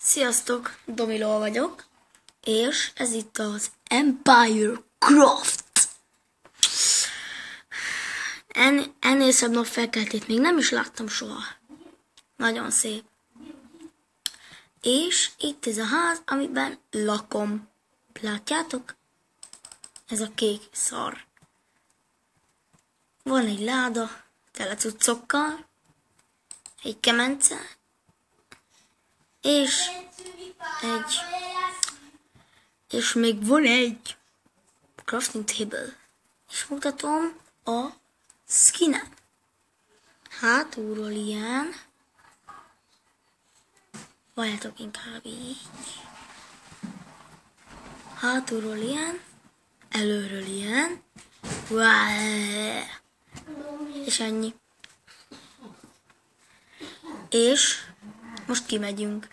Sziasztok, Domiló vagyok, és ez itt az Empire Craft. Ennél szebb napfelkeltét még nem is láttam soha. Nagyon szép. És itt ez a ház, amiben lakom. Látjátok? Ez a kék szar. Van egy láda, tele cuccokkal, egy kemence, és még van egy crafting table. És mutatom a skinem. Hátulról ilyen. Várjátok inkább így. Hátulról ilyen. Előről ilyen. És ennyi. És most kimegyünk.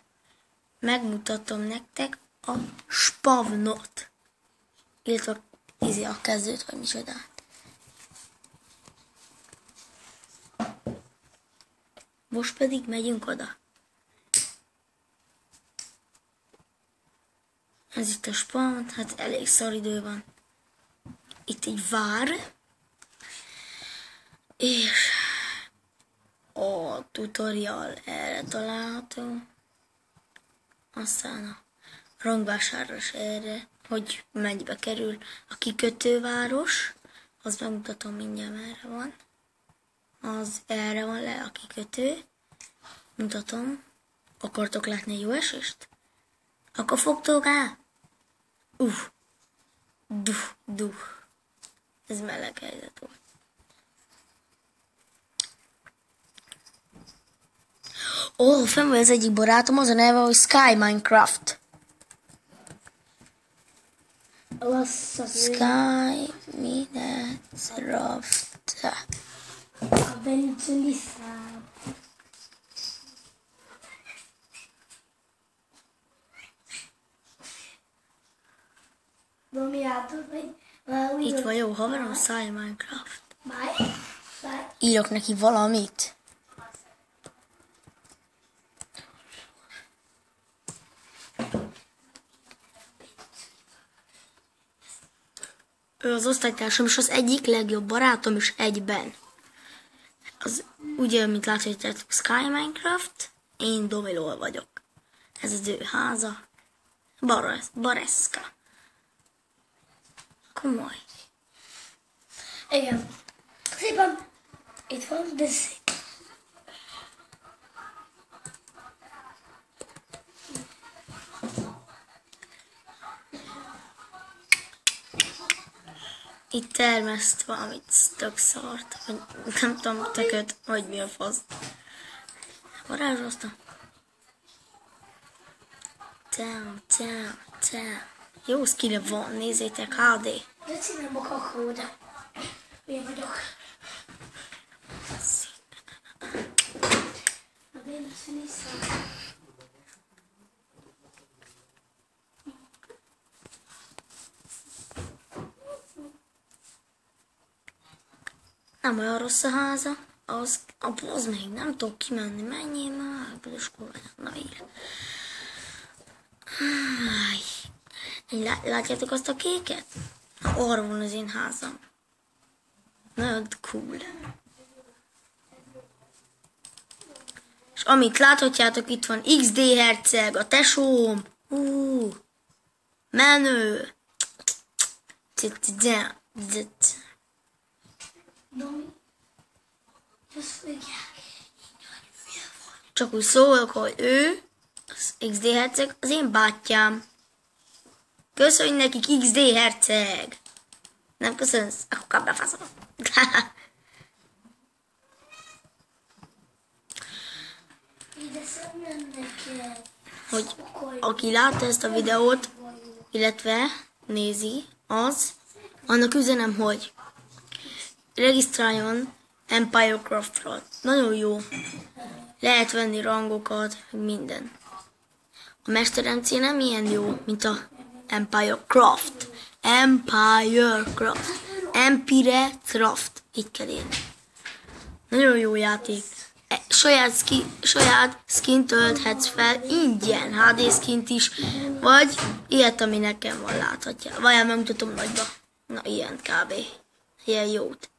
Megmutatom nektek a spavnot. Illetve a kezdőt, vagy micsodát. Most pedig megyünk oda. Ez itt a spawn, hát elég szar idő van. Itt egy vár. És a tutorial erre található. Aztán a rangvásárlás erre, hogy mennyibe kerül a kikötőváros. Azt megmutatom mindjárt, merre van. Az erre van le a kikötő. Mutatom. Akartok látni egy jó esést? Akkor fogtok el? Ez meleg helyzet volt. Fenn van az egyik barátom, az a neve, hogy Sky Minecraft. Sky Minecraft. Itt van jó haverom, Sky Minecraft. Írok neki valamit. Ő az osztálytársam, és az egyik legjobb barátom is egyben. Az ugye, mint láthatjátok, Sky Minecraft, én Domiló vagyok. Ez az ő háza. Bareszka. Komoly. Igen. Szépen. Itt van, de szép. Itt termeszt valamit tök szart, vagy nem tudom, tököt, vagy mi a fasz. Varázsoltam. Jó skille van, nézzétek, HD. De színem a kakó, de én vagyok. Na, de én azt hiszem. Nem olyan rossz a háza, az még nem tudok kimenni, menjél már, büdös kurvány, na így. Látjátok azt a kéket? Arra van az én házam. Nagyon cool. És amit láthatjátok, itt van XD herceg, a tesóm. Menő. Csak úgy szólok, hogy ő, az XD herceg, az én bátyám. Köszönj nekik, XD herceg! Nem köszönsz? Akkor kap befaszom. Hogy aki látta ezt a videót, illetve nézi, annak üzenem, hogy regisztráljon Empire Craftról. Nagyon jó. Lehet venni rangokat, minden. A Mester MC nem ilyen jó, mint a Empire Craft. Empire Craft. Empire Craft. Így kell írni. Nagyon jó játék. saját skin tölthetsz fel ingyen, HD skint is, vagy ilyet, ami nekem van, láthatja. Vagy megmutatom nagyba. Na, ilyen kb. Ilyen jót.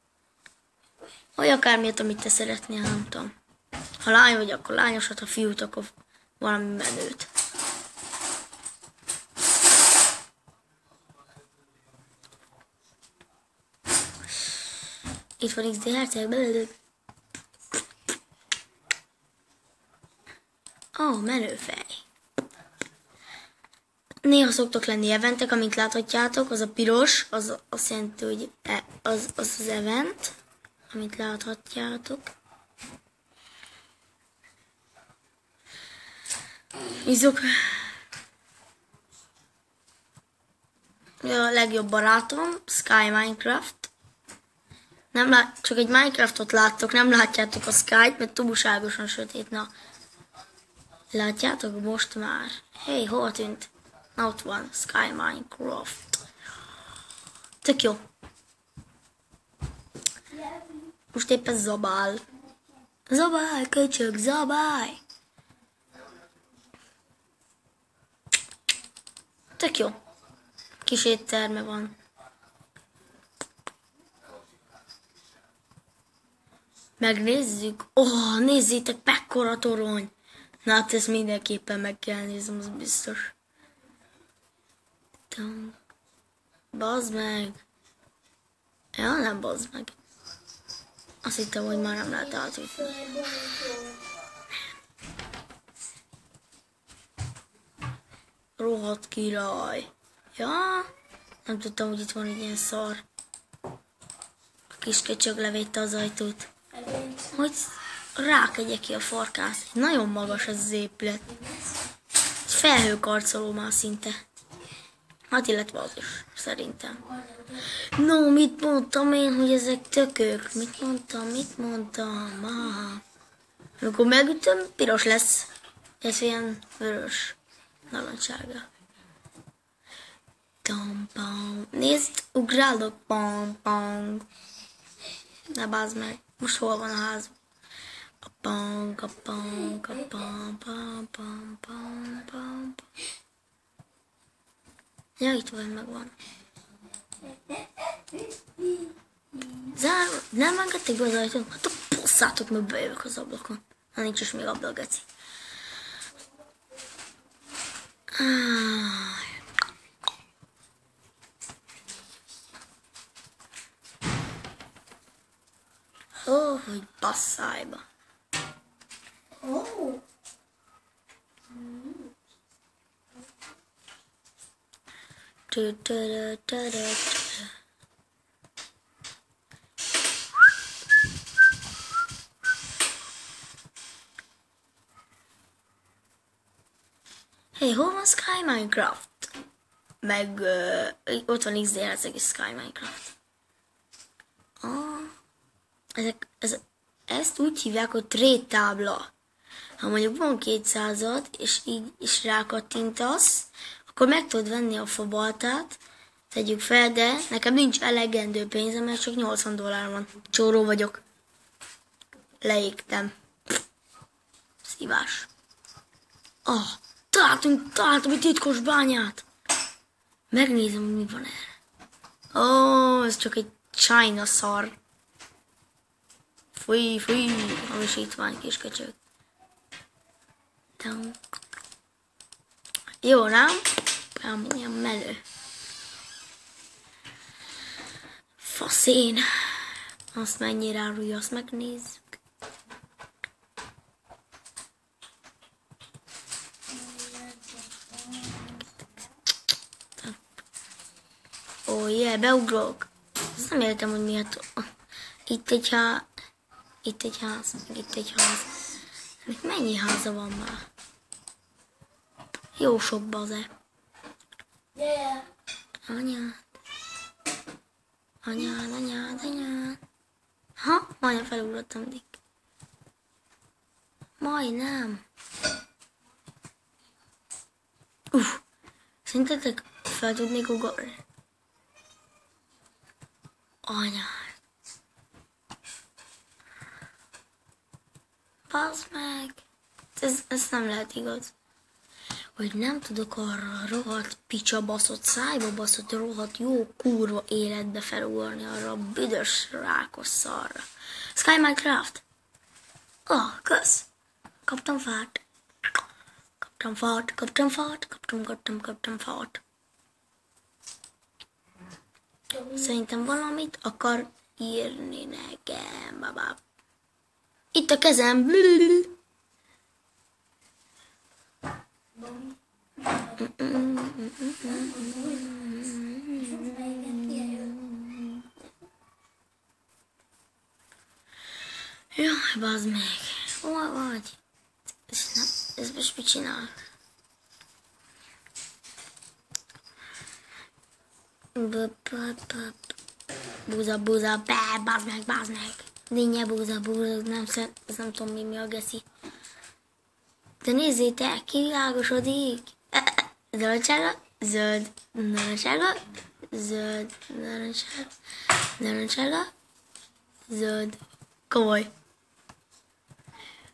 Vagy akármilyet, amit te szeretnél, nem tudom. Ha lány vagy, akkor lányosat, ha fiút, akkor valami menőt. Itt van XD herceg, belőlük. Menőfej. Néha szoktak lenni eventek, amit láthatjátok, az a piros, az azt jelenti, hogy az event, amit láthatjátok. Izok. A legjobb barátom, Sky Minecraft. Csak egy Minecraftot láttok, nem látjátok a Skype, mert túlságosan sötét. Na, látjátok most már? Hey, hol tűnt? Na, ott van, Sky Minecraft. Tök jó. Most éppen zabál. Zabálj, köcsög, zabálj! Tök jó. Kis étterme van. Megnézzük. Nézzétek, mekkora torony. Na hát ezt mindenképpen meg kell néznem, az biztos. Bazd meg. Ja, nem bazd meg. Azt hittem, hogy már nem lehet átütni. Rohadt király. Ja, nem tudtam, hogy itt van egy ilyen szar. A kis köcsög levédte az ajtót. Hogy rákegye ki a farkát. Nagyon magas ez az épület. Egy felhőkarcoló már szinte. Hát illetve az is, szerintem. No, mit mondtam én, hogy ezek tökök? Mit mondtam? Amikor megütöm, piros lesz. Ez ilyen vörös. Narancssárga. Nézd, ugrálok. Ne bázd meg. Most hol van a ház? Ja, itt vagy, megvan. Zárva, nem engedték be az ajtót? Hát a posszátok, meg bejövök az ablakon. Ha nincs is még ablak, geci. Hogy basszájba. Hey, hol van Sky Minecraft? Meg ott van XD herceg és Sky Minecraft. Ezt úgy hívják, hogy trade tábla. Ha mondjuk van 200-ad, és így is rákattintasz, akkor meg tudod venni a fabaltát, tegyük fel, de nekem nincs elegendő pénzem, mert csak $80 van. Csóró vagyok. Leégtem. Szívás. Találtam egy titkos bányát. Megnézem, hogy mi van erre. Ez csak egy China szar. Fúj, hamisítvány, kis köcsög. Jó, nem? Olyan menő. Faszén. Azt mennyire árulja, azt megnézzük. Beugrok. Azt nem értem, hogy miért. Itt egy ház, meg itt egy ház. Még mennyi háza van már? Jó sok baze. Anyád. Ha, majdnem felugrottam eddig. Majdnem. Szerintetek fel tudnék ugorni? Anyád. ez nem lehet igaz. Hogy nem tudok arra rohadt picsa baszott, szájba baszott rohadt jó kurva életbe felugorni arra a büdös rákos szarra. Sky Minecraft! Kösz! Kaptam fát. Kaptam fát. Szerintem valamit akar írni nekem, babá. Itt a kezem. Jaj, bazd meg. Hol vagy? Ez most mit csinál? Búza, bazd meg. Dinnye, búza, ez nem tudom mi a geszi. De nézzétek, kivilágosodik. Zöldsága, zöld, narancsága, zöld, narancsága, zöld. Komoly.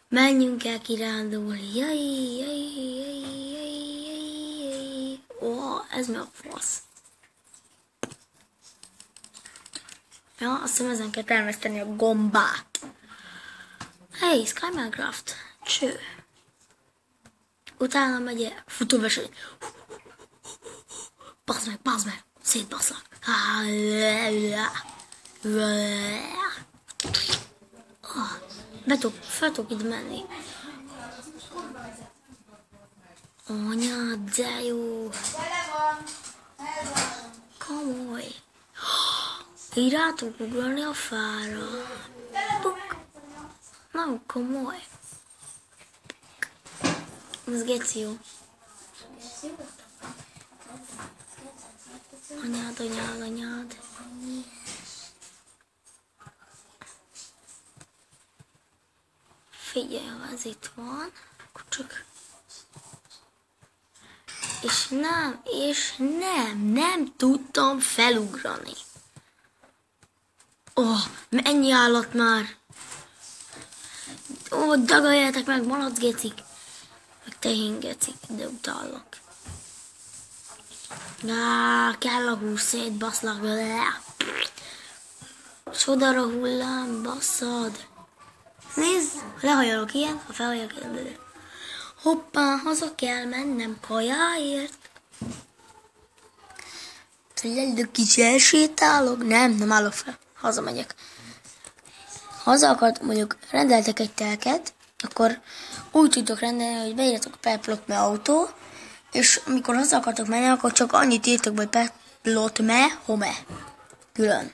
Menjünk el kirándulni. Jaj. Ó, ez mi a fasz? Ja, azt hiszem ezen kell termeszteni a gombát. Hey, Sky Minecraft. Cső. Utána megyek. Futóverseny. Bazd meg. Szétbaszlak. Fel tudok itt menni. Anya, de jó. Komoly. Így rá tudok ugrani a fára. Nagyon komoly. Ez geci jó. Anyád. Figyelj, ha ez itt van, akkor csak... És nem tudtam felugrani. Mennyi állat már! Dagaljátok meg, malacgecik! Meg tehéngecik, de utállak. Kell a hús, szétbaszlak vele. Sodara hullám, basszad. Nézd, lehajolok ilyen, ha felhajolok ilyen. Hoppá, haza kell mennem kajáért. Felelő kis elsétálok. Nem állok fel. Hazamegyek. Haza akartam, mondjuk rendeltek egy telket, akkor úgy tudtok rendelni, hogy beírjátok a Peplotme autó, és amikor haza akartok menni, akkor csak annyit írtok, hogy Peplotme home. Külön.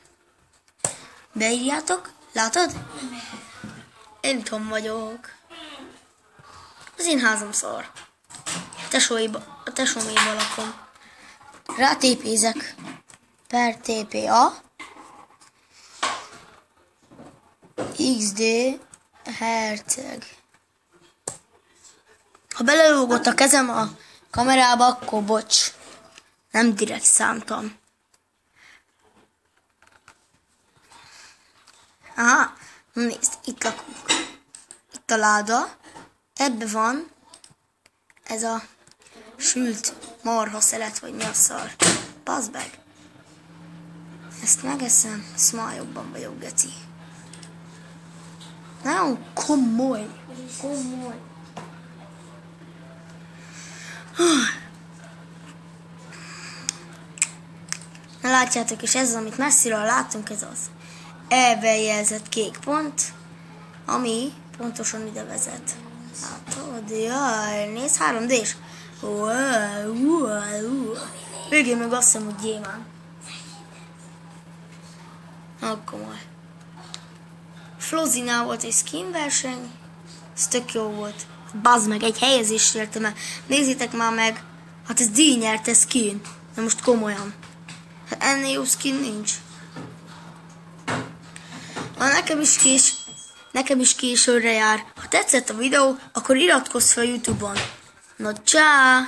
Beírjátok, látod? Én itthon vagyok. Az én házam szar. A tesóméba lakom. Rátépézek. Per TPA. XD herceg. Ha belelógott a kezem a kamerába, akkor bocs. Nem direkt szántam. Aha, nézd, itt lakunk. Itt a láda. Ebbe van ez a sült marha szelet, vagy mi a szar. Bazd meg. Ezt megeszem, ezt már jobban vagyok, geci. Nagyon komoly. Na látjátok, és ez az, amit messziről látunk, ez az E-vel jelzett kék pont, ami pontosan ide vezet. Látod? Jaj, nézd, 3D-s. Végén meg azt hiszem, hogy gyémán. Komoly. Flozinál volt egy skin verseny, ez tök jó volt. Bazd meg, egy helyezést értem el. Nézzétek már meg, hát ez díj nyerte skin. De most komolyan. Hát ennél jó skin nincs. Nekem is későre jár. Ha tetszett a videó, akkor iratkozz fel YouTube-on. Na, csá!